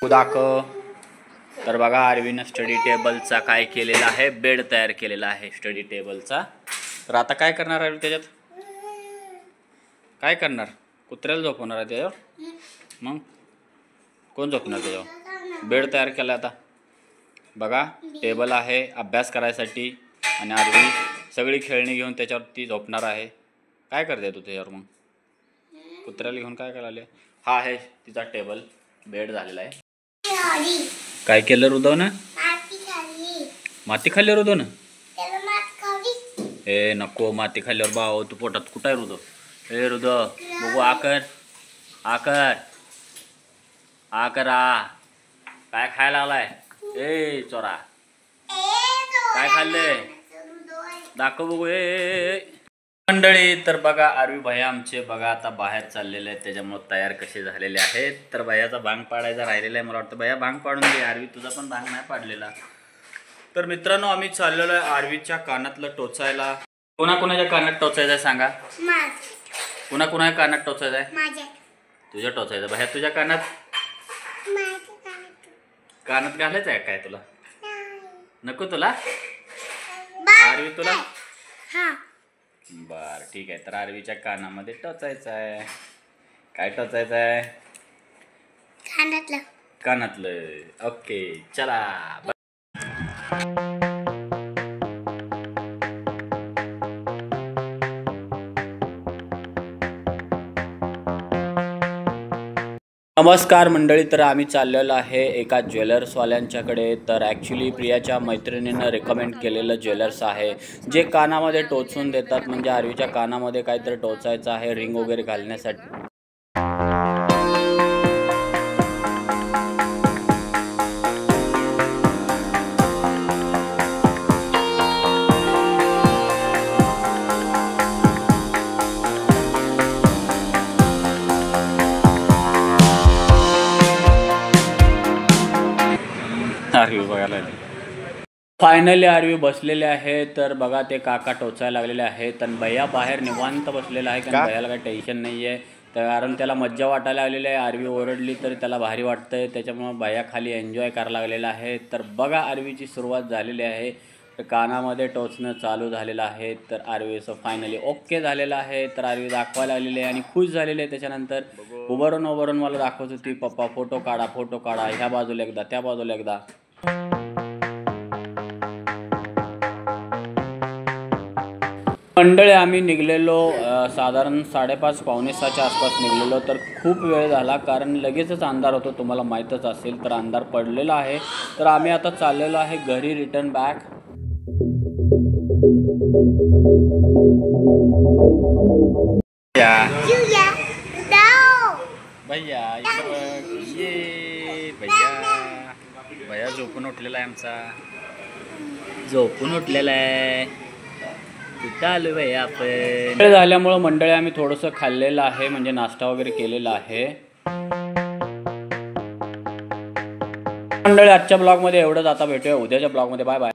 दाखव. तर बघा आरवीनं स्टडी टेबलचा काय केलेला आहे, बेड तयार केलेला आहे स्टडी टेबलचा. तर आता काय करणार आहे त्याच्यात, काय करणार, कुत्र्याला झोपवणार आहे त्याच्यावर. मग कोण झोपणार त्याच्यावर, बेड तयार केला. आता बघा टेबल आहे अभ्यास करायसाठी आणि आरवी सगळी खेळणी घेऊन त्याच्यावरती झोपणार आहे. काय करते तू त्याच्यावर, मग कुत्र्याला घेऊन काय करायला. हा आहे तिचा टेबल, बेड झालेला आहे. काय केलं रुदवनं, माती खाल्ली रुदवनं. ए नको, माती खाल्ल्यावर बाव तू पोटात कुठं आहे रुदव. ए रुदव बघू आकर आकर आकर आ काय खायला लागलाय. ए चोरा काय खाल्ले दाखव बघू. ए मंडळी तर बघा आरवी भैया आमचे बघा आता बाहेर चाललेले आहेत, त्याच्यामुळे तयार कसे झालेले आहेत. तर भैयाचा भांग पाडायचा राहिलेला आहे. मला वाटतं भैया भांग पाडून दे. आरवी तुझा पण भांग नाही पाडलेला. तर मित्रांनो आम्ही चाललेलो आहे आरवीच्या कानातलं टोचायला. कोणाकोणाच्या कानात टोचायचं आहे सांगा, कोणाकोणाच्या कानात टोचायचं आहे. तुझ्या टोचायचं भैया, तुझ्या कानात कानात घालायचं आहे काय तुला, नको तुला आरवी तुला. बर ठीक आहे. तर आरवीच्या कानामध्ये टोचायचं आहे. काय टोचायचं आहे, कानातलं. ओके चला. नमस्कार मंडळी. तर आम्ही चाललेलो आहे एका ज्वेलर्सवाल्यांच्याकडे. तर ॲक्च्युली प्रियाच्या मैत्रिणीनं रेकमेंड केलेलं ज्वेलर्स आहे जे कानामध्ये टोचून देतात. म्हणजे आरवीच्या कानामध्ये काहीतरी टोचायचं आहे रिंग वगैरे घालण्यासाठी. आरवी बघायला फायनली आरवी बसलेले आहे. तर बघा ते काका टोचायला लागलेले आहेत आणि भैया बाहेर निवांत बसलेला आहे. कारण भैयाला काही टेन्शन नाही आहे, कारण त्याला मज्जा वाटायला लागलेली आहे. आरवी ओरडली तरी त्याला भारी वाटतंय, त्याच्यामुळे भैया खाली एन्जॉय करायला लागलेला आहे. तर बघा आरवीची सुरुवात झालेली आहे. तर कानामध्ये टोचणं चालू झालेलं आहे. तर आरवीचं फायनली ओके झालेलं आहे. तर आरवी दाखवायला लागलेली आहे आणि खुश झालेली आहे. त्याच्यानंतर उभारून मला दाखवत होती, पप्पा फोटो काढा फोटो काढा, ह्या बाजूला एकदा त्या बाजूला एकदा. मंडळी आम्ही निघलेलो साधारण 5:30 पावणे 6च्या आसपास निघलेलो. तर खूप वेळ झाला कारण लगेचच अंधार होतो, तुम्हाला माहीतच असेल. तर अंधार पडलेला आहे. तर आम्ही आता चाललेलो आहे घरी रिटर्न बॅक. भैया ये भैया झोपून उठलेला आहे, आमचा झोपून उठलेला आहे. कुठं आलो भैया आपण. वेळ झाल्यामुळं मंडळी आम्ही थोडंसं खाल्लेलं आहे, म्हणजे नाश्ता वगैरे केलेला आहे. मंडळी आजच्या ब्लॉगमध्ये एवढंच. आता भेटूया उद्याच्या ब्लॉगमध्ये. Bye bye.